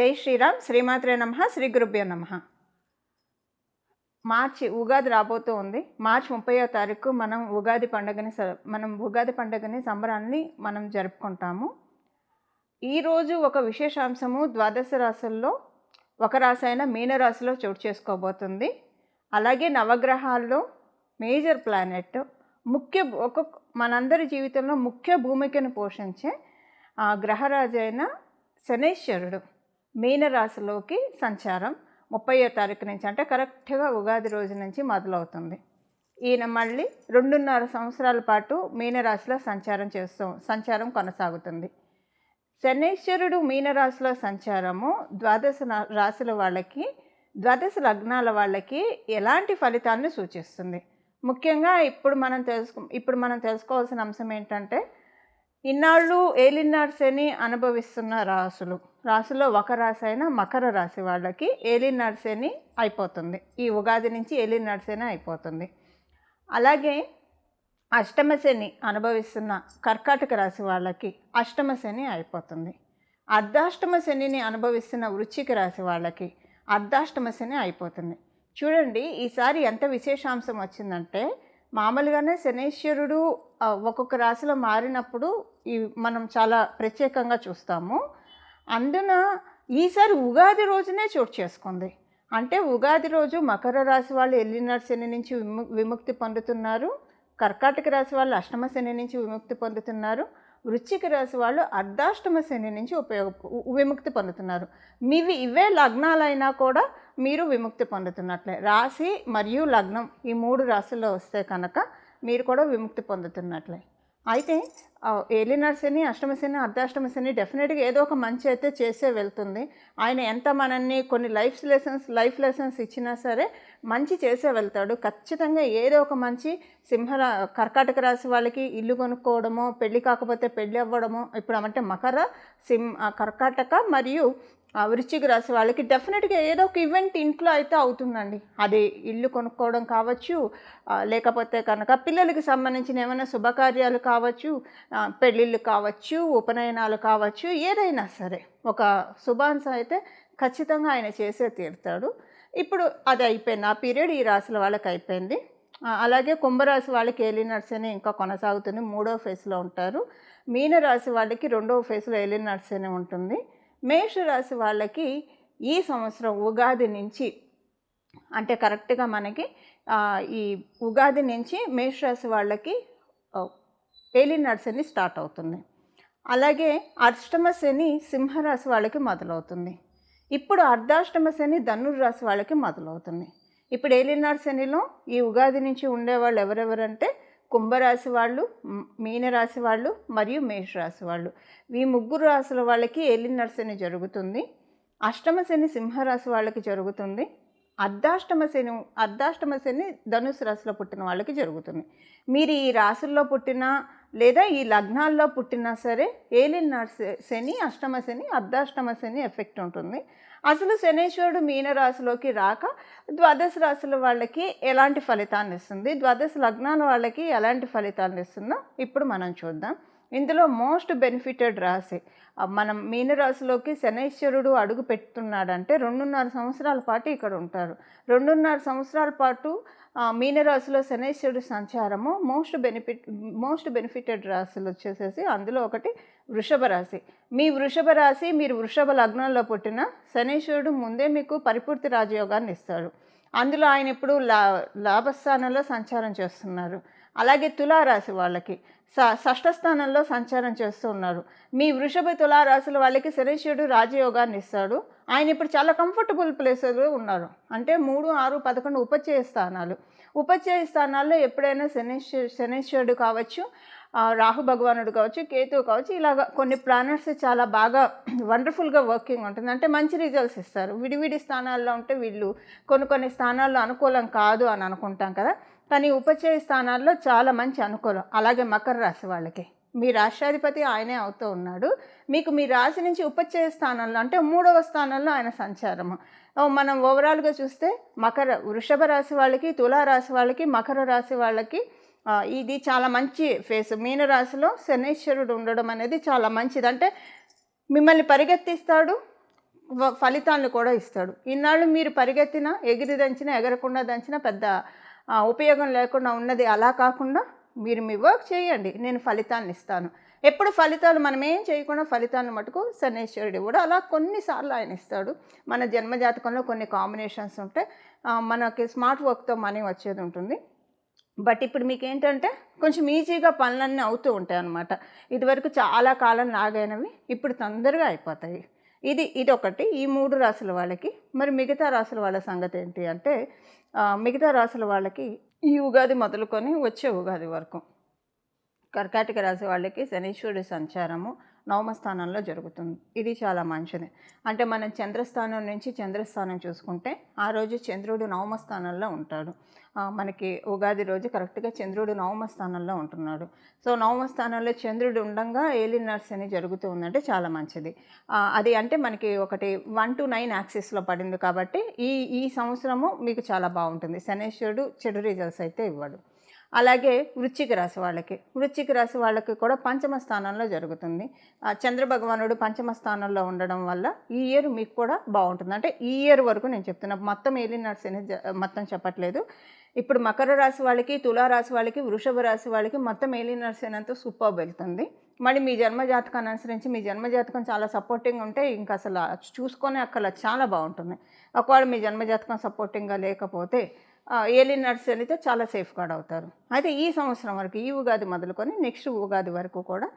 జై శ్రీరామ్. శ్రీమాత్రే నమః. శ్రీ గురుభ్యో నమః. మార్చి ఉగాది రాబోతూ ఉంది. మార్చి 30వ తారీఖు మనం ఉగాది పండుగని సంబరాన్ని మనం జరుపుకుంటాము. ఈరోజు ఒక విశేషాంశము ద్వాదశ రాశుల్లో ఒక రాశి అయిన మీనరాశిలో చోటు చేసుకోబోతుంది. అలాగే నవగ్రహాల్లో మేజర్ ప్లానెట్ మనందరి జీవితంలో ముఖ్య భూమికను పోషించే గ్రహరాజు అయిన శనైశ్వరుడు మీనరాశిలోకి సంచారం 30వ తారీఖు నుంచి, అంటే కరెక్ట్గా ఉగాది రోజు నుంచి మొదలవుతుంది. ఈయన మళ్ళీ 2.5 సంవత్సరాల పాటు మీనరాశిలో సంచారం కొనసాగుతుంది. శనైశ్వరుడు మీనరాశిలో సంచారము ద్వాదశ లగ్నాల వాళ్ళకి ఎలాంటి ఫలితాన్ని సూచిస్తుంది? ముఖ్యంగా ఇప్పుడు మనం తెలుసుకోవాల్సిన అంశం ఏంటంటే, ఇన్నాళ్ళు ఏలినాడు శని అనుభవిస్తున్న రాశులో ఒక రాశి అయిన మకర రాశి వాళ్ళకి ఏలినాడు శని అయిపోతుంది. ఈ ఉగాది నుంచి ఏలినాడు శని అయిపోతుంది. అలాగే అష్టమ శని అనుభవిస్తున్న కర్కాటక రాశి వాళ్ళకి అష్టమ శని అయిపోతుంది. అర్ధాష్టమ శనిని అనుభవిస్తున్న వృశ్చిక రాశి వాళ్ళకి అర్ధాష్టమ శని అయిపోతుంది. చూడండి, ఈసారి ఎంత విశేషాంశం వచ్చిందంటే, మామూలుగానే శనైశ్వరుడు ఒక్కొక్క రాశిలో మారినప్పుడు మనం చాలా ప్రత్యేకంగా చూస్తాము. అందున ఈసారి ఉగాది రోజునే చోటు చేసుకుంది. అంటే ఉగాది రోజు మకర రాశి వాళ్ళు ఏలినాడు శని నుంచి విముక్తి పొందుతున్నారు. కర్కాటక రాశి వాళ్ళు అష్టమ శని నుంచి విముక్తి పొందుతున్నారు. వృశ్చిక రాశి వాళ్ళు అర్ధాష్టమ శని నుంచి విముక్తి పొందుతున్నారు. ఇవే లగ్నాలైనా కూడా మీరు విముక్తి పొందుతున్నట్లే. రాశి మరియు లగ్నం ఈ 3 రాశుల్లో వస్తే కనుక మీరు కూడా విముక్తి పొందుతున్నట్లే. అయితే ఏలినాడు శని, అష్టమ శని, అర్ధాష్టమ శని డెఫినెట్గా ఏదో ఒక మంచి అయితే చేసే వెళ్తుంది. ఆయన ఎంత మనల్ని కొన్ని లైఫ్ లెసన్స్ ఇచ్చినా సరే మంచి చేసే వెళ్తాడు. ఖచ్చితంగా ఏదో ఒక మంచి కర్కాటక రాశి వాళ్ళకి ఇల్లు కొనుక్కోవడమో, పెళ్ళి కాకపోతే పెళ్ళి అవ్వడమో, ఇప్పుడు అంటే కర్కాటక మరియు వృశ్చిక రాశి వాళ్ళకి డెఫినెట్గా ఏదో ఒక ఈవెంట్ ఇంట్లో అయితే అవుతుందండి. అది ఇల్లు కొనుక్కోవడం కావచ్చు, లేకపోతే కనుక పిల్లలకి సంబంధించిన ఏమైనా శుభకార్యాలు కావచ్చు, పెళ్ళిళ్ళు కావచ్చు, ఉపనయనాలు కావచ్చు, ఏదైనా సరే ఒక శుభాంశ అయితే ఖచ్చితంగా ఆయన చేసే తీరుతాడు. ఇప్పుడు అది అయిపోయింది. ఆ పీరియడ్ ఈ రాశుల వాళ్ళకి అయిపోయింది. అలాగే కుంభరాశి వాళ్ళకి ఏలినాడు శని ఇంకా కొనసాగుతుంది. 3వ ఫేజ్లో ఉంటారు. మీనరాశి వాళ్ళకి 2వ ఫేజ్లో ఏలినాడు శని ఉంటుంది. మేషరాశి వాళ్ళకి ఈ సంవత్సరం ఉగాది నుంచి, అంటే కరెక్ట్గా మనకి ఈ ఉగాది నుంచి మేషరాశి వాళ్ళకి ఏలినాడు శని స్టార్ట్ అవుతుంది. అలాగే అష్టమ శని సింహరాశి వాళ్ళకి మొదలవుతుంది. ఇప్పుడు అర్ధాష్టమ శని ధనుర్రాశి వాళ్ళకి మొదలవుతుంది. ఇప్పుడు ఏలినాడు శనిలో ఈ ఉగాది నుంచి ఉండేవాళ్ళు ఎవరెవరంటే కుంభరాశి వాళ్ళు, మీనరాశి వాళ్ళు మరియు మేషరాశి వాళ్ళు. ఈ 3 రాశుల వాళ్ళకి ఏలినాడు శని జరుగుతుంది. అష్టమ శని సింహరాశి వాళ్ళకి జరుగుతుంది. అర్ధాష్టమ శని ధనుసు రాశిలో పుట్టిన వాళ్ళకి జరుగుతుంది. మీరు ఈ రాశుల్లో పుట్టినా లేదా ఈ లగ్నాల్లో పుట్టినా సరే ఏలినాడు శని, అష్టమ శని, అర్ధాష్టమ శని ఎఫెక్ట్ ఉంటుంది. అసలు శనైశ్వరుడు మీనరాశిలోకి రాక ద్వాదశ రాశుల వాళ్ళకి ఎలాంటి ఫలితాన్ని ఇస్తుంది, ద్వాదశ లగ్నాల వాళ్ళకి ఎలాంటి ఫలితాన్ని ఇస్తుందో ఇప్పుడు మనం చూద్దాం. ఇందులో మోస్ట్ బెనిఫిటెడ్ రాశి మనం మీనరాశిలోకి శనైశ్వరుడు అడుగు పెడుతున్నాడంటే 2.5 సంవత్సరాల పాటు ఇక్కడ ఉంటారు. 2.5 సంవత్సరాల పాటు మీనరాశిలో శనైశ్వరుడు సంచారము మోస్ట్ బెనిఫిటెడ్ రాశులు వచ్చేసేసి అందులో ఒకటి వృషభ రాశి. మీరు వృషభ లగ్నంలో పుట్టిన శనైశ్వరుడు ముందే మీకు పరిపూర్తి రాజయోగాన్ని ఇస్తాడు. అందులో ఆయన ఇప్పుడు లాభస్థానంలో సంచారం చేస్తున్నారు. అలాగే తులారాశి వాళ్ళకి షష్ఠ స్థానంలో సంచారం చేస్తూ ఉన్నారు. మీ వృషభ తులారాశుల వాళ్ళకి శనైశ్వరుడు రాజయోగాన్ని ఇస్తాడు. ఆయన ఇప్పుడు చాలా కంఫర్టబుల్ ప్లేస్లో ఉన్నారు. అంటే 3, 6, 11 ఉపచయ స్థానాల్లో ఎప్పుడైనా శనైశ్వరుడు కావచ్చు, రాహు భగవానుడు కావచ్చు, కేతువు కావచ్చు, ఇలాగ కొన్ని ప్లానెట్స్ చాలా బాగా వండర్ఫుల్గా వర్కింగ్ ఉంటుంది. అంటే మంచి రిజల్ట్స్ ఇస్తారు. విడివిడి స్థానాల్లో ఉంటే వీళ్ళు కొన్ని స్థానాల్లో అనుకూలం కాదు అని అనుకుంటాం కదా, కానీ ఉపచయ స్థానాల్లో చాలా మంచి అనుకూలం. అలాగే మకర రాశి వాళ్ళకి మీ రాష్ట్రాధిపతి ఆయనే అవుతూ ఉన్నాడు. మీకు మీ రాశి నుంచి ఉపచయ స్థానంలో అంటే 3వ స్థానంలో ఆయన సంచారము. మనం ఓవరాల్గా చూస్తే వృషభ రాశి వాళ్ళకి, తులారాశి వాళ్ళకి, మకర రాశి వాళ్ళకి ఇది చాలా మంచి ఫేస్. మీనరాశిలో శనైశ్వరుడు ఉండడం అనేది చాలా మంచిది. అంటే మిమ్మల్ని పరిగెత్తిస్తాడు, ఫలితాలను కూడా ఇస్తాడు. ఇన్నాళ్ళు మీరు పరిగెత్తినా, ఎగిరి దంచినా, ఎగరకుండా దంచినా పెద్ద ఉపయోగం లేకుండా ఉన్నది అలా కాకుండా మీరు మీ వర్క్ చేయండి, నేను ఫలితాన్ని ఇస్తాను. ఎప్పుడు ఫలితాలు మనం ఏం చేయకుండా ఫలితాలను మటుకు శనీశ్వరుడు కూడా అలా కొన్నిసార్లు ఆయన ఇస్తాడు. మన జన్మజాతకంలో కొన్ని కాంబినేషన్స్ ఉంటాయి. మనకి స్మార్ట్ వర్క్తో మనీ వచ్చేది ఉంటుంది. బట్ ఇప్పుడు మీకేంటంటే కొంచెం ఈజీగా పనులన్నీ అవుతూ ఉంటాయి అన్నమాట. ఇదివరకు చాలా కాలం లాగైనవి ఇప్పుడు తొందరగా అయిపోతాయి. ఇదొకటి ఈ 3 రాసుల వాళ్ళకి. మరి మిగతా రాసుల వాళ్ళ సంగతి ఏంటి అంటే మిగతా రాసుల వాళ్ళకి ఈ ఉగాది మొదలుకొని వచ్చే ఉగాది వరకు కర్కాటక రాశి వాళ్ళకి శనీశ్వరుడి సంచారము నవమ స్థానంలో జరుగుతుంది. ఇది చాలా మంచిది. అంటే మనం చంద్రస్థానం నుంచి చంద్రస్థానం చూసుకుంటే ఆ రోజు చంద్రుడు నవమ స్థానంలో ఉంటాడు. మనకి ఉగాది రోజు కరెక్ట్గా చంద్రుడు నవమ స్థానంలో ఉంటున్నాడు. సో నవమ స్థానంలో చంద్రుడు ఉండగా ఏలినాటి శని జరుగుతూ ఉందంటే చాలా మంచిది. అది అంటే మనకి ఒకటి 1 to 9 యాక్సిస్లో పడింది కాబట్టి ఈ సంవత్సరము మీకు చాలా బాగుంటుంది. శనీశ్వరుడు చెడు రిజల్ట్స్ అయితే ఇవ్వడు. అలాగే వృశ్చిక రాశి వాళ్ళకి కూడా పంచమ స్థానంలో జరుగుతుంది. చంద్రభగవానుడు పంచమ స్థానంలో ఉండడం వల్ల ఈ ఇయర్ మీకు కూడా బాగుంటుంది. అంటే ఈ ఇయర్ వరకు నేను చెప్తున్నా, మొత్తం ఏలినాటి శని మొత్తం చెప్పట్లేదు. ఇప్పుడు మకర రాశి వాళ్ళకి, తులారాశి వాళ్ళకి, వృషభ రాశి వాళ్ళకి మొత్తం ఏలినాటి శని అంతా సూపర్ వెళ్తుంది. మళ్ళీ మీ జన్మజాతకాన్ని అనుసరించి మీ జన్మజాతకం చాలా సపోర్టింగ్ ఉంటే ఇంకా అసలు చూసుకొని అక్కడ చాలా బాగుంటుంది. ఒకవేళ మీ జన్మజాతకం సపోర్టింగ్గా లేకపోతే ఏలినాటి శనితో చాలా సేఫ్ గార్డ్ అవుతారు. అయితే ఈ సంవత్సరం వరకు ఈ ఉగాది మొదలుకొని నెక్స్ట్ ఉగాది వరకు కూడా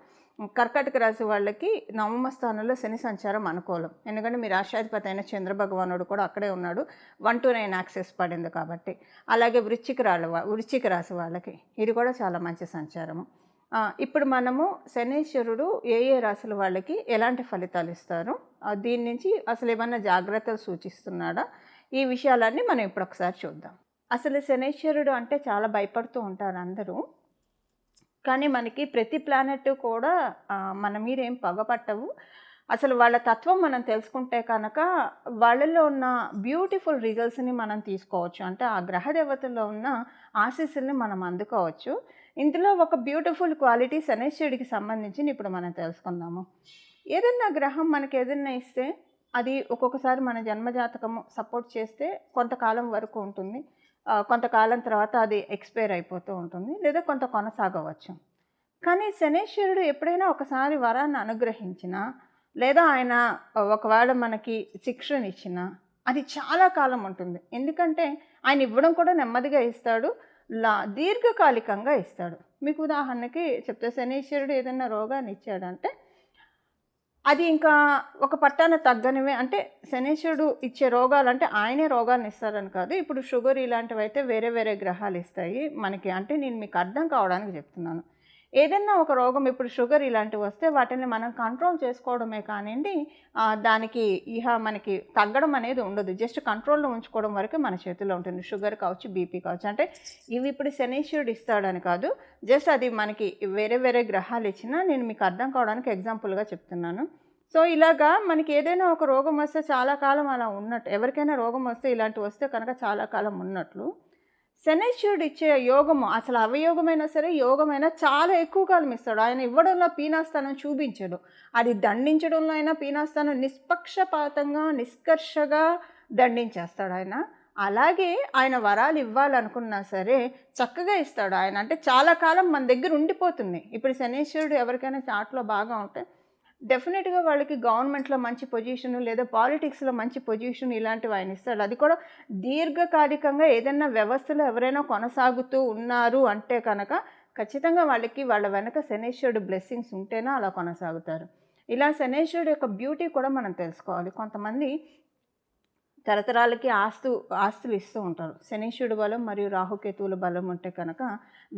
కర్కాటక రాశి వాళ్ళకి నవమ స్థానంలో శని సంచారం అనుకూలం. ఎందుకంటే మీ రాష్ట్రాధిపతి అయిన చంద్రభగవానుడు కూడా అక్కడే ఉన్నాడు. 1 to 9 యాక్సెస్ పడింది కాబట్టి. అలాగే వృశ్చిక రాశి వాళ్ళకి ఇది కూడా చాలా మంచి సంచారము. ఇప్పుడు మనము శనీశ్వరుడు ఏ రాశుల వాళ్ళకి ఎలాంటి ఫలితాలు ఇస్తారు, దీని నుంచి అసలు ఏమన్నా జాగ్రత్తలు సూచిస్తున్నాడా, ఈ విషయాలన్నీ మనం ఇప్పుడు ఒకసారి చూద్దాం. అసలు శనీశ్వరుడు అంటే చాలా భయపడుతూ ఉంటారు అందరూ. కానీ మనకి ప్రతి ప్లానెట్ కూడా మన మీద ఏం పగపట్టవు. అసలు వాళ్ళ తత్వం మనం తెలుసుకుంటే కనుక వాళ్ళల్లో ఉన్న బ్యూటిఫుల్ రిజల్ట్స్ని మనం తీసుకోవచ్చు. అంటే ఆ గ్రహ దేవతల్లో ఉన్న ఆశీస్సుల్ని మనం అందుకోవచ్చు. ఇందులో ఒక బ్యూటిఫుల్ క్వాలిటీ శనీశ్వరుడికి సంబంధించి ఇప్పుడు మనం తెలుసుకుందాము. ఏదన్నా గ్రహం మనకి ఏదన్నా ఇస్తే అది ఒక్కొక్కసారి మన జన్మజాతకము సపోర్ట్ చేస్తే కొంతకాలం వరకు ఉంటుంది. కొంతకాలం తర్వాత అది ఎక్స్పైర్ అయిపోతూ ఉంటుంది, లేదా కొంత కొనసాగవచ్చు. కానీ శనీశ్వరుడు ఎప్పుడైనా ఒకసారి వరాన్ని అనుగ్రహించినా, లేదా ఆయన ఒకవేళ మనకి శిక్షణ ఇచ్చినా అది చాలా కాలం ఉంటుంది. ఎందుకంటే ఆయన ఇవ్వడం కూడా నెమ్మదిగా ఇస్తాడు, దీర్ఘకాలికంగా ఇస్తాడు. మీకు ఉదాహరణకి చెప్తే శనీశ్వరుడు ఏదైనా రోగాన్ని ఇచ్చాడంటే అది ఇంకా ఒక పట్టాన తగ్గనివే. అంటే శనీశ్వరుడు ఇచ్చే రోగాలు అంటే ఆయనే రోగాలను ఇస్తారని కాదు. ఇప్పుడు షుగర్ ఇలాంటివి అయితే వేరే వేరే గ్రహాలు ఇస్తాయి మనకి. అంటే నేను మీకు అర్థం కావడానికి చెప్తున్నాను. ఏదైనా ఒక రోగం, ఇప్పుడు షుగర్ ఇలాంటివి వస్తే వాటిని మనం కంట్రోల్ చేసుకోవడమే కానివ్వండి, దానికి మనకి తగ్గడం అనేది ఉండదు. జస్ట్ కంట్రోల్లో ఉంచుకోవడం వరకే మన చేతిలో ఉంటుంది. షుగర్ కావచ్చు, బీపీ కావచ్చు. అంటే ఇవి ఇప్పుడు శనీశ్వరుడు ఇస్తాడని కాదు, జస్ట్ అది మనకి వేరే వేరే గ్రహాలు ఇచ్చినా నేను మీకు అర్థం కావడానికి ఎగ్జాంపుల్గా చెప్తున్నాను. సో ఇలాగా మనకి ఏదైనా ఒక రోగం వస్తే చాలా కాలం అలా ఉన్నట్టు, ఎవరికైనా రోగం వస్తే ఇలాంటివి వస్తే కనుక చాలా కాలం ఉన్నట్లు, శనీశ్వరుడు ఇచ్చే యోగము అసలు అవయోగమైనా సరే యోగమైనా చాలా ఎక్కువ కాలం ఇస్తాడు. ఆయన ఇవ్వడంలో పీనాస్థానం చూపించడు, అది దండించడంలో అయినా పీనాస్థానం నిష్పక్షపాతంగా నిష్కర్షగా దండించేస్తాడు ఆయన. అలాగే ఆయన వరాలు ఇవ్వాలనుకున్నా సరే చక్కగా ఇస్తాడు ఆయన. అంటే చాలా కాలం మన దగ్గర ఉండిపోతుంది. ఇప్పుడు శనీశ్వరుడు ఎవరికైనా చాట్లో బాగా ఉంటే డెఫినెట్గా వాళ్ళకి గవర్నమెంట్లో మంచి పొజిషను, లేదా పాలిటిక్స్లో మంచి పొజిషన్ ఇలాంటివి ఆయన ఇస్తాడు. అది కూడా దీర్ఘకాలికంగా ఏదైనా వ్యవస్థలో ఎవరైనా కొనసాగుతూ ఉన్నారు అంటే కనుక ఖచ్చితంగా వాళ్ళకి వాళ్ళ వెనక శనీశ్వరుడు బ్లెస్సింగ్స్ ఉంటేనే అలా కొనసాగుతారు. ఇలా శనీశ్వరుడు యొక్క బ్యూటీ కూడా మనం తెలుసుకోవాలి. కొంతమంది తరతరాలకి ఆస్తులు ఇస్తూ ఉంటారు. శనీశ్వరుడు బలం మరియు రాహుకేతువుల బలం ఉంటే కనుక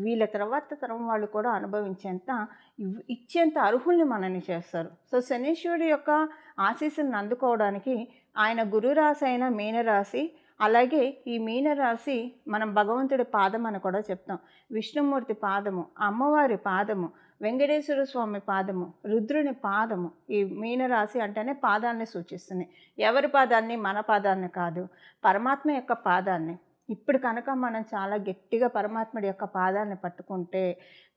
వీళ్ళ తర్వాత తరం వాళ్ళు కూడా అనుభవించేంత ఇచ్చేంత అర్హుల్ని మనల్ని చేస్తారు. సో శనీశ్వరుడు యొక్క ఆశీస్సులను అందుకోవడానికి ఆయన గురురాశి అయిన మీనరాశి, అలాగే ఈ మీనరాశి మనం భగవంతుడి పాదం అని కూడా చెప్తాం. విష్ణుమూర్తి పాదము, అమ్మవారి పాదము, వెంకటేశ్వర స్వామి పాదము, రుద్రుని పాదము. ఈ మీనరాశి అంటేనే పాదాన్ని సూచిస్తుంది. ఎవరి పాదాన్ని? మన పాదాన్ని కాదు, పరమాత్మ యొక్క పాదాన్ని. ఇప్పుడు కనుక మనం చాలా గట్టిగా పరమాత్ముడి యొక్క పాదాన్ని పట్టుకుంటే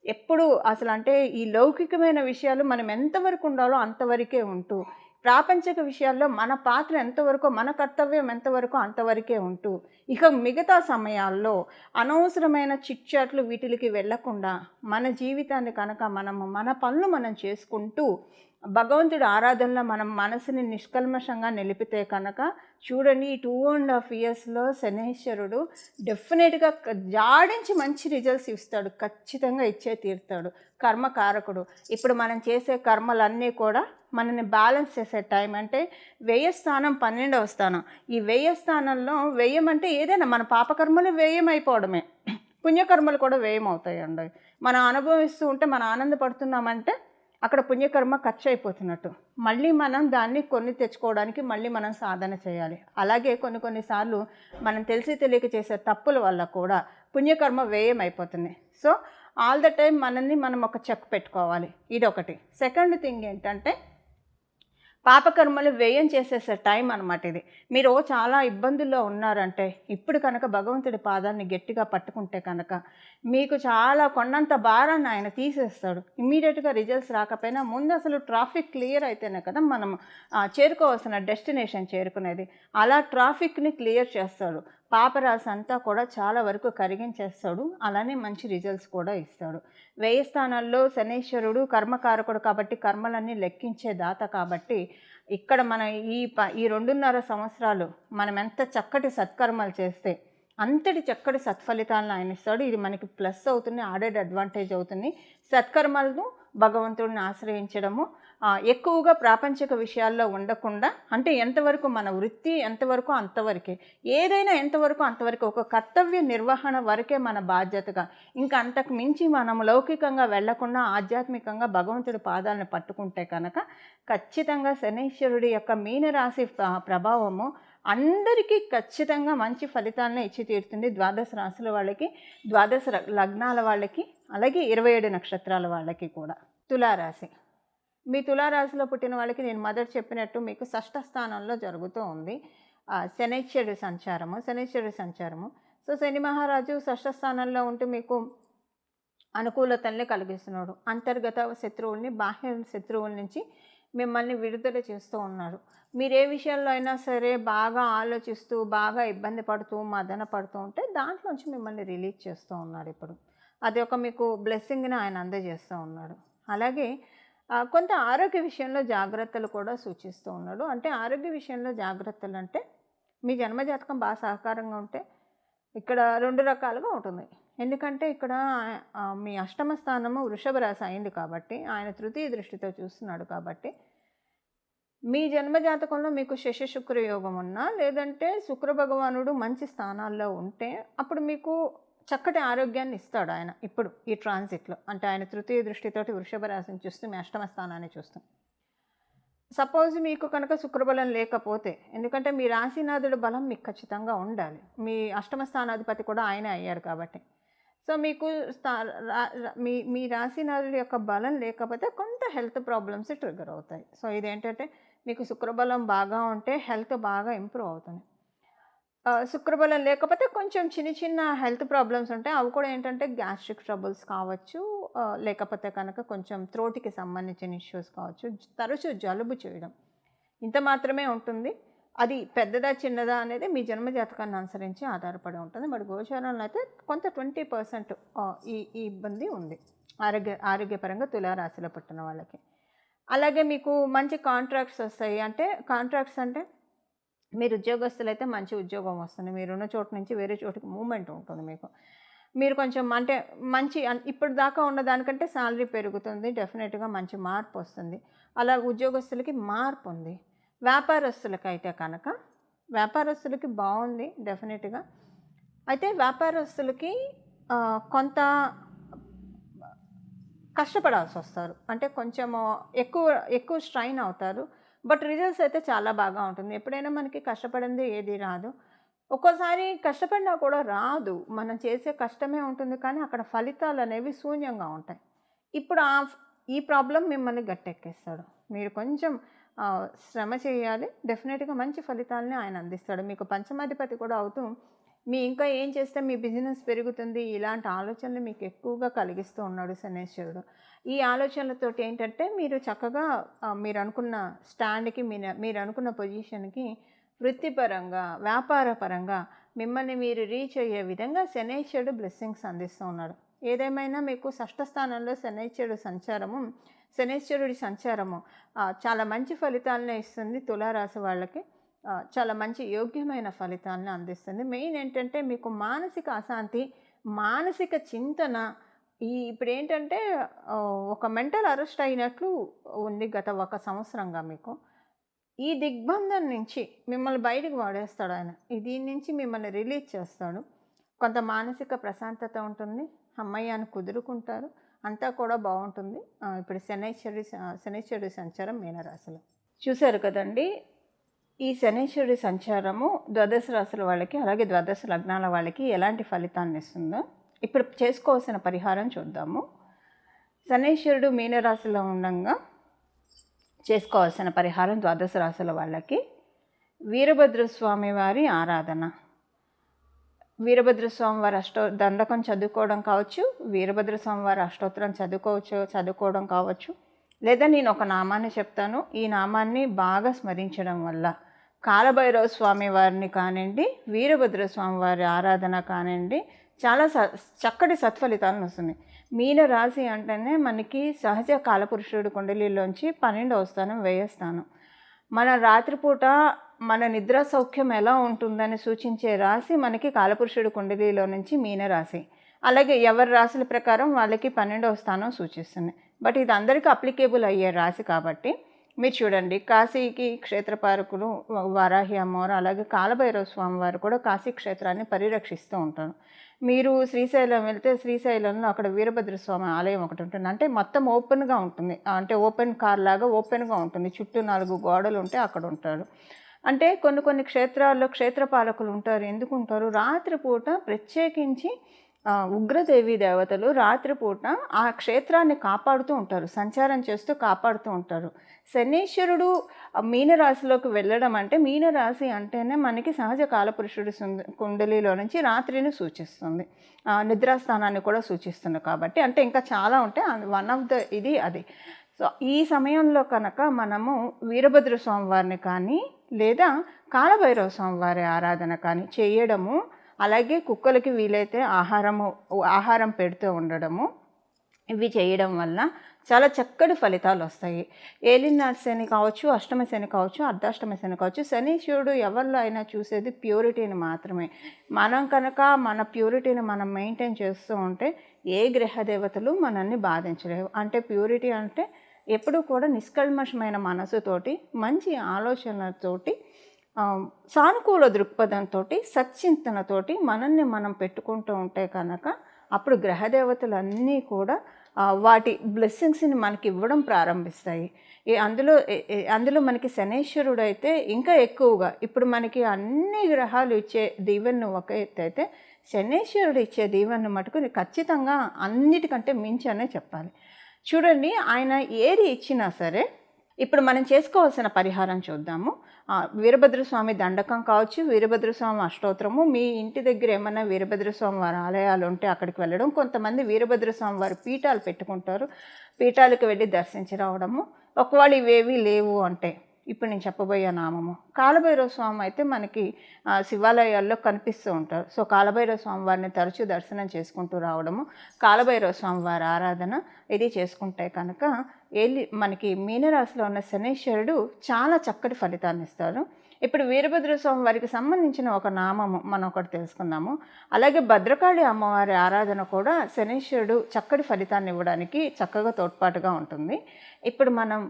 ఎప్పుడు అసలు అంటే ఈ లౌకికమైన విషయాలు మనం ఎంతవరకు ఉండాలో అంతవరకే ఉంటూ ప్రాపంచిక విషయాల్లో మన పాత్ర ఎంతవరకో, మన కర్తవ్యం ఎంతవరకో అంతవరకే ఉంటూ, ఇక మిగతా సమయాల్లో అనవసరమైన చిట్ చాట్లు వీటిలకి వెళ్ళకుండా మన జీవితాన్ని కనుక మన పనులు మనం చేసుకుంటూ భగవంతుడి ఆరాధనలో మనం మనసుని నిష్కల్మషంగా నిలిపితే కనుక చూడండి, ఈ 2.5 ఇయర్స్లో శనీశ్వరుడు డెఫినెట్గా జాడించి మంచి రిజల్ట్స్ ఇస్తాడు, ఖచ్చితంగా ఇచ్చే తీరుతాడు. కర్మకారకుడు. ఇప్పుడు మనం చేసే కర్మలన్నీ కూడా మనని బ్యాలెన్స్ చేసే టైం. అంటే వ్యయ స్థానం 12వ స్థానం. ఈ వ్యయ స్థానంలో వ్యయం అంటే ఏదైనా మన పాపకర్మలు వ్యయం అయిపోవడమే, పుణ్యకర్మలు కూడా వ్యయం అవుతాయండి. మనం అనుభవిస్తూ ఉంటే మనం ఆనందపడుతున్నామంటే అక్కడ పుణ్యకర్మ ఖర్చు అయిపోతున్నట్టు. మళ్ళీ మనం దాన్ని కొన్ని తెచ్చుకోవడానికి మళ్ళీ మనం సాధన చేయాలి. అలాగే కొన్నిసార్లు మనం తెలిసి తెలియక చేసే తప్పుల వల్ల కూడా పుణ్యకర్మ వ్యయం అయిపోతుంది. సో ఆల్ ద టైం మనల్ని మనం ఒక చెక్ పెట్టుకోవాలి. ఇదొకటి. సెకండ్ థింగ్ ఏంటంటే పాపకర్మలు వ్యయం చేసేసే టైం అనమాట ఇది. మీరు చాలా ఇబ్బందుల్లో ఉన్నారంటే ఇప్పుడు కనుక భగవంతుడి పాదాన్ని గట్టిగా పట్టుకుంటే కనుక మీకు చాలా కొండంత భారాన్ని ఆయన తీసేస్తాడు. ఇమ్మీడియట్గా రిజల్ట్స్ రాకపోయినా ముందు అసలు ట్రాఫిక్ క్లియర్ అయితేనే కదా మనం చేరుకోవాల్సిన డెస్టినేషన్ చేరుకునేది. అలా ట్రాఫిక్ని క్లియర్ చేస్తాడు. పాపరాశి అంతా కూడా చాలా వరకు కరిగించేస్తాడు. అలానే మంచి రిజల్ట్స్ కూడా ఇస్తాడు. వ్యయ స్థానాల్లో శనీశ్వరుడు కర్మకారకుడు కాబట్టి కర్మలన్నీ లెక్కించే దాత కాబట్టి ఇక్కడ మన ఈ 2.5 సంవత్సరాలు మనం ఎంత చక్కటి సత్కర్మలు చేస్తే అంతటి చక్కటి సత్ఫలితాలను ఆయన ఇస్తాడు. ఇది మనకి ప్లస్ అవుతుంది, ఆడెడ్ అడ్వాంటేజ్ అవుతుంది. సత్కర్మలను భగవంతుడిని ఆశ్రయించడము, ఎక్కువగా ప్రాపంచిక విషయాల్లో ఉండకుండా, అంటే ఎంతవరకు మన వృత్తి ఎంతవరకు అంతవరకే, ఏదైనా ఎంతవరకు అంతవరకు, ఒక కర్తవ్య నిర్వహణ వరకే మన బాధ్యతగా, ఇంకా అంతకు మించి మనం లౌకికంగా వెళ్లకుండా ఆధ్యాత్మికంగా భగవంతుడి పాదాలను పట్టుకుంటే కనుక ఖచ్చితంగా శనీశ్వరుడి యొక్క మీనరాశి ప్రభావము అందరికీ ఖచ్చితంగా మంచి ఫలితాలను ఇచ్చి తీరుతుంది. 12 రాశుల వాళ్ళకి, 12 లగ్నాల వాళ్ళకి, అలాగే 27 నక్షత్రాల వాళ్ళకి కూడా. తులారాశి. మీ తులారాశిలో పుట్టిన వాళ్ళకి నేను మొదట చెప్పినట్టు మీకు షష్ఠ స్థానంలో జరుగుతూ ఉంది శనైశ్వరుడి సంచారము. సో శని మహారాజు షష్ఠ స్థానంలో ఉంటూ మీకు అనుకూలతల్ని కలిగిస్తున్నాడు. అంతర్గత శత్రువుల్ని, బాహ్య శత్రువుల నుంచి మిమ్మల్ని విడుదల చేస్తూ ఉన్నారు. మీరు ఏ విషయాల్లో అయినా సరే బాగా ఆలోచిస్తూ, బాగా ఇబ్బంది పడుతూ, మదన పడుతూ ఉంటే దాంట్లోంచి మిమ్మల్ని రిలీజ్ చేస్తూ ఉన్నాడు. ఇప్పుడు అది ఒక మీకు బ్లెస్సింగ్ని ఆయన అందజేస్తూ ఉన్నాడు. అలాగే కొంత ఆరోగ్య విషయంలో జాగ్రత్తలు కూడా సూచిస్తూ ఉన్నాడు. అంటే ఆరోగ్య విషయంలో జాగ్రత్తలు అంటే మీ జన్మజాతకం బాగా సహకారంగా ఉంటే ఇక్కడ 2 రకాలుగా ఉంటుంది. ఎందుకంటే ఇక్కడ మీ అష్టమ స్థానము వృషభ రాశి అయింది కాబట్టి ఆయన తృతీయ దృష్టితో చూస్తున్నాడు. కాబట్టి మీ జన్మజాతకంలో మీకు శశ శుక్ర యోగం ఉన్నా, లేదంటే శుక్ర భగవానుడు మంచి స్థానాల్లో ఉంటే అప్పుడు మీకు చక్కటి ఆరోగ్యాన్ని ఇస్తాడు ఆయన. ఇప్పుడు ఈ ట్రాన్సిట్లో అంటే ఆయన తృతీయ దృష్టితోటి వృషభ రాశిని చూస్తూ మీ అష్టమ స్థానాన్ని చూస్తాం. సపోజ్ మీకు కనుక శుక్రబలం లేకపోతే, ఎందుకంటే మీ రాశినాథుడు బలం మీకు ఖచ్చితంగా ఉండాలి. మీ అష్టమ స్థానాధిపతి కూడా ఆయనే అయ్యారు కాబట్టి. సో మీకు మీ రాశినాథుడి యొక్క బలం లేకపోతే కొంత హెల్త్ ప్రాబ్లమ్స్ ట్రిగర్ అవుతాయి. సో ఇదేంటంటే మీకు శుక్రబలం బాగా ఉంటే హెల్త్ బాగా ఇంప్రూవ్ అవుతుంది. శుక్రబలం లేకపోతే కొంచెం చిన్న హెల్త్ ప్రాబ్లమ్స్ ఉంటాయి. అవి కూడా ఏంటంటే గ్యాస్ట్రిక్ ట్రబుల్స్ కావచ్చు, లేకపోతే కనుక కొంచెం త్రోటికి సంబంధించిన ఇష్యూస్ కావచ్చు, తరచూ జలుబు చేయడం, ఇంత మాత్రమే ఉంటుంది. అది పెద్దదా చిన్నదా అనేది మీ జన్మజాతకాన్ని అనుసరించి ఆధారపడి ఉంటుంది. మరి గోచారంలో అయితే కొంత 20% ఈ ఇబ్బంది ఉంది ఆరోగ్యపరంగా తులారాశిలో పుట్టిన వాళ్ళకి. అలాగే మీకు మంచి కాంట్రాక్ట్స్ వస్తాయి. అంటే కాంట్రాక్ట్స్ అంటే మీరు ఉద్యోగస్తులైతే మంచి ఉద్యోగం వస్తుంది. మీరున్న చోటు నుంచి వేరే చోటుకి మూమెంట్ ఉంటుంది మీకు. మీరు కొంచెం అంటే మంచి ఇప్పుడు దాకా ఉన్న దానికంటే శాలరీ పెరుగుతుంది, డెఫినెట్గా మంచి మార్పు వస్తుంది. అలా ఉద్యోగస్తులకి మార్పు ఉంది. వ్యాపారస్తులకైతే కనుక వ్యాపారస్తులకి బాగుంది డెఫినెట్గా. అయితే వ్యాపారస్తులకి కొంత కష్టపడాల్సి వస్తారు. అంటే కొంచెము ఎక్కువ స్ట్రైన్ అవుతారు. బట్ రిజల్ట్స్ అయితే చాలా బాగా ఉంటుంది. ఎప్పుడైనా మనకి కష్టపడింది ఏది రాదు. ఒక్కోసారి కష్టపడినా కూడా రాదు. మనం చేసే కష్టమే ఉంటుంది, కానీ అక్కడ ఫలితాలు అనేవి శూన్యంగా ఉంటాయి. ఇప్పుడు ఈ ప్రాబ్లం మిమ్మల్ని గట్టెక్కిస్తాడు. మీరు కొంచెం శ్రమ చేయాలి, డెఫినెట్గా మంచి ఫలితాలని ఆయన అందిస్తాడు. మీకు పంచమాధిపతి కూడా అవుతూ ఇంకా ఏం చేస్తే మీ బిజినెస్ పెరుగుతుంది, ఇలాంటి ఆలోచనలు మీకు ఎక్కువగా కలిగిస్తూ ఉన్నాడు శనేశ్వరుడు. ఈ ఆలోచనలతోటి ఏంటంటే మీరు చక్కగా మీరు అనుకున్న స్టాండ్కి, మీరు అనుకున్న పొజిషన్కి వృత్తిపరంగా, వ్యాపారపరంగా మిమ్మల్ని మీరు రీచ్ అయ్యే విధంగా శనేశ్వరుడు బ్లెస్సింగ్స్ అందిస్తూ ఉన్నాడు. ఏదేమైనా మీకు షష్ఠ స్థానంలో శనేశ్వరుడి సంచారము చాలా మంచి ఫలితాలనే ఇస్తుంది. తులారాశి వాళ్ళకి చాలా మంచి యోగ్యమైన ఫలితాలను అందిస్తుంది. మెయిన్ ఏంటంటే మీకు మానసిక అశాంతి, మానసిక చింతన ఇప్పుడు ఏంటంటే ఒక మెంటల్ అరెస్ట్ అయినట్లు ఉంది గత 1 సంవత్సరంగా మీకు. ఈ దిగ్బంధం నుంచి మిమ్మల్ని బయటకు వాడేస్తాడు ఆయన. దీని నుంచి మిమ్మల్ని రిలీజ్ చేస్తాడు. కొంత మానసిక ప్రశాంతత ఉంటుంది. అమ్మయ్య అని కుదురుకుంటారు. అంతా కూడా బాగుంటుంది. ఇప్పుడు శనైశ్వరుడి సంచారం మీనరాశిలో చూశారు కదండి. ఈ శనైశ్వరుడి సంచారము ద్వాదశ రాశుల వాళ్ళకి, అలాగే ద్వాదశ లగ్నాల వాళ్ళకి ఎలాంటి ఫలితాన్ని ఇస్తుందో ఇప్పుడు చేసుకోవాల్సిన పరిహారం చూద్దాము. శనైశ్వరుడు మీనరాశిలో ఉండగా చేసుకోవాల్సిన పరిహారం ద్వాదశ రాశుల వాళ్ళకి వీరభద్రస్వామి వారి ఆరాధన. వీరభద్రస్వామి వారి దండకం చదువుకోవడం కావచ్చు, వీరభద్రస్వామి వారి అష్టోత్తరం చదువుకోవడం కావచ్చు. లేదా నేను ఒక నామాన్ని చెప్తాను. ఈ నామాన్ని బాగా స్మరించడం వల్ల కాలభైరవ స్వామి వారిని కానివ్వండి, వీరభద్రస్వామి వారి ఆరాధన కానివ్వండి, చాలా చక్కటి సత్ఫలితాలను వస్తుంది. మీన రాశి అంటేనే మనకి సహజ కాలపురుషుడు కుండలిలోంచి 12వ స్థానం, వ్యయ స్థానం. మన రాత్రిపూట మన నిద్ర సౌఖ్యం ఎలా ఉంటుందని సూచించే రాశి మనకి కాలపురుషుడు కుండలిలో నుంచి మీనరాశి. అలాగే ఎవరి రాశుల ప్రకారం వాళ్ళకి 12వ స్థానం సూచిస్తుంది. బట్ ఇది అందరికీ అప్లికేబుల్ అయ్యే రాశి కాబట్టి మీరు చూడండి, కాశీకి క్షేత్రపాలకులు వారాహి అమ్మవారు, అలాగే కాలభైరవ స్వామి వారు కూడా కాశీ క్షేత్రాన్ని పరిరక్షిస్తూ ఉంటారు. మీరు శ్రీశైలం వెళ్తే శ్రీశైలంలో అక్కడ వీరభద్రస్వామి ఆలయం ఒకటి ఉంటుంది. అంటే మొత్తం ఓపెన్గా ఉంటుంది, అంటే ఓపెన్ కార్ లాగా ఓపెన్గా ఉంటుంది. చుట్టూ 4 గోడలు ఉంటే అక్కడ ఉంటాడు. అంటే కొన్ని క్షేత్రాల్లో క్షేత్రపాలకులు ఉంటారు. ఎందుకు ఉంటారు? రాత్రిపూట ప్రత్యేకించి ఉగ్రదేవి దేవతలు రాత్రిపూట ఆ క్షేత్రాన్ని కాపాడుతూ ఉంటారు, సంచారం చేస్తూ కాపాడుతూ ఉంటారు. శనీశ్వరుడు మీనరాశిలోకి వెళ్ళడం అంటే, మీనరాశి అంటేనే మనకి సహజ కాలపురుషుడు కుండలిలో నుంచి రాత్రిని సూచిస్తుంది, నిద్రాస్థానాన్ని కూడా సూచిస్తుంది. కాబట్టి అంటే ఇంకా చాలా ఉంటాయి, వన్ ఆఫ్ ద ఇది అది. సో ఈ సమయంలో కనుక మనము వీరభద్ర స్వామి వారిని కానీ లేదా కాలభైరవ స్వామి వారి ఆరాధన కానీ చేయడము, అలాగే కుక్కలకి వీలైతే ఆహారం పెడుతూ ఉండడము, ఇవి చేయడం వల్ల చాలా చక్కటి ఫలితాలు వస్తాయి. ఏలినాటి శని కావచ్చు, అష్టమ శని కావచ్చు, అర్ధాష్టమ శని కావచ్చు. శనీశ్వరుడు ఎవరిలో అయినా చూసేది ప్యూరిటీని మాత్రమే. మనం కనుక మన ప్యూరిటీని మనం మెయింటైన్ చేస్తూ ఉంటే ఏ గ్రహదేవతలు మనల్ని బాధించలేవు. అంటే ప్యూరిటీ అంటే ఎప్పుడూ కూడా నిష్కల్మషమైన మనసుతోటి, మంచి ఆలోచనలతోటి, సానుకూల దృక్పథంతో, సచ్చింతనతోటి మనల్ని మనం పెట్టుకుంటూ ఉంటే కనుక అప్పుడు గ్రహదేవతలన్నీ కూడా వాటి బ్లెస్సింగ్స్ని మనకి ఇవ్వడం ప్రారంభిస్తాయి. అందులో మనకి శనైశ్వరుడు అయితే ఇంకా ఎక్కువగా, ఇప్పుడు మనకి అన్ని గ్రహాలు ఇచ్చే దీవెనను ఒక ఎత్తు అయితే, శనైశ్వరుడు ఇచ్చే దీవెనను మటుకు ఖచ్చితంగా అన్నిటికంటే మించి అనే చెప్పాలి. చూడండి, ఆయన ఏది ఇచ్చినా సరే ఇప్పుడు మనం చేసుకోవాల్సిన పరిహారం చూద్దాము. వీరభద్రస్వామి దండకం కావచ్చు, వీరభద్రస్వామి అష్టోత్తరము, మీ ఇంటి దగ్గర ఏమైనా వీరభద్రస్వామి వారి ఆలయాలు ఉంటే అక్కడికి వెళ్ళడం. కొంతమంది వీరభద్రస్వామి వారి పీఠాలు పెట్టుకుంటారు, పీఠాలకు వెళ్ళి దర్శించి రావడము. ఒకవేళ ఇవేవి లేవు అంటే ఇప్పుడు నేను చెప్పబోయే నామము కాలభైరవ స్వామి అయితే మనకి శివాలయాల్లో కనిపిస్తూ ఉంటారు. సో కాలభైరవ స్వామి వారిని తరచూ దర్శనం చేసుకుంటూ రావడము, కాలభైరవ స్వామి వారి ఆరాధన ఇది చేసుకుంటే కనుక మనకి మీనరాశిలో ఉన్న శనైశ్వరుడు చాలా చక్కటి ఫలితాన్ని ఇస్తారు. ఇప్పుడు వీరభద్ర స్వామి వారికి సంబంధించిన ఒక నామము మనం ఒకటి తెలుసుకుందాము. అలాగే భద్రకాళి అమ్మవారి ఆరాధన కూడా శనైశ్వరుడు చక్కటి ఫలితాన్ని ఇవ్వడానికి చక్కగా తోడ్పాటుగా ఉంటుంది. ఇప్పుడు మనం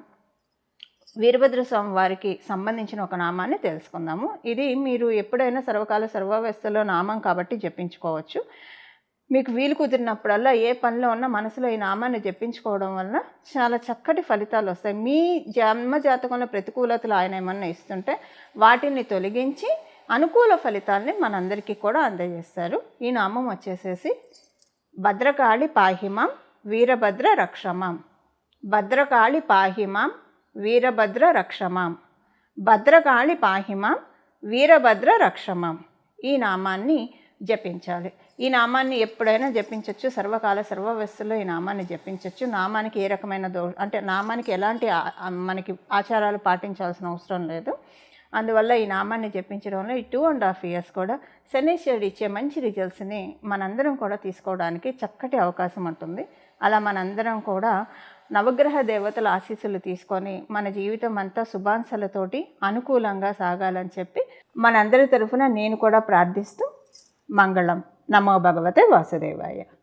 వీరభద్ర స్వామి వారికి సంబంధించిన ఒక నామాన్ని తెలుసుకుందాము. ఇది మీరు ఎప్పుడైనా సర్వకాల సర్వావస్థలో నామం కాబట్టి జపించుకోవచ్చు. మీకు వీలు కుదిరినప్పుడల్లా ఏ పనిలో ఉన్నా మనసులో ఈ నామాన్ని జపించుకోవడం వల్ల చాలా చక్కటి ఫలితాలు వస్తాయి. మీ జన్మ జాతకంలో ప్రతికూలతలు ఆయన ఏమన్నా ఇస్తుంటే వాటిని తొలగించి అనుకూల ఫలితాలని మనందరికీ కూడా అందజేస్తారు. ఈ నామం వచ్చేసేసి భద్రకాళి పాహిమాం వీరభద్ర రక్షమాం. భద్రకాళి పాహిమాం వీరభద్ర రక్షమాం. భద్రకాళి పాహిమాం వీరభద్ర రక్షమాం. ఈ నామాన్ని జపించాలి. ఈ నామాన్ని ఎప్పుడైనా జపించవచ్చు, సర్వకాల సర్వవస్థలో ఈ నామాన్ని జపించవచ్చు. నామానికి ఏ రకమైన అంటే నామానికి ఎలాంటి మనకి ఆచారాలు పాటించాల్సిన అవసరం లేదు. అందువల్ల ఈ నామాన్ని జపించడం వల్ల ఈ 2.5 years కూడా శనీశ్వరుడు ఇచ్చే మంచి రిజల్ట్స్ని మనందరం కూడా తీసుకోవడానికి చక్కటి అవకాశం ఉంటుంది. అలా మనందరం కూడా నవగ్రహ దేవతల ఆశీస్సులు తీసుకొని మన జీవితం అంతా శుభాంశాలతోటి అనుకూలంగా సాగాలని చెప్పి మనందరి తరఫున నేను కూడా ప్రార్థిస్తూ మంగళం. నమో భగవతే వాసుదేవాయ.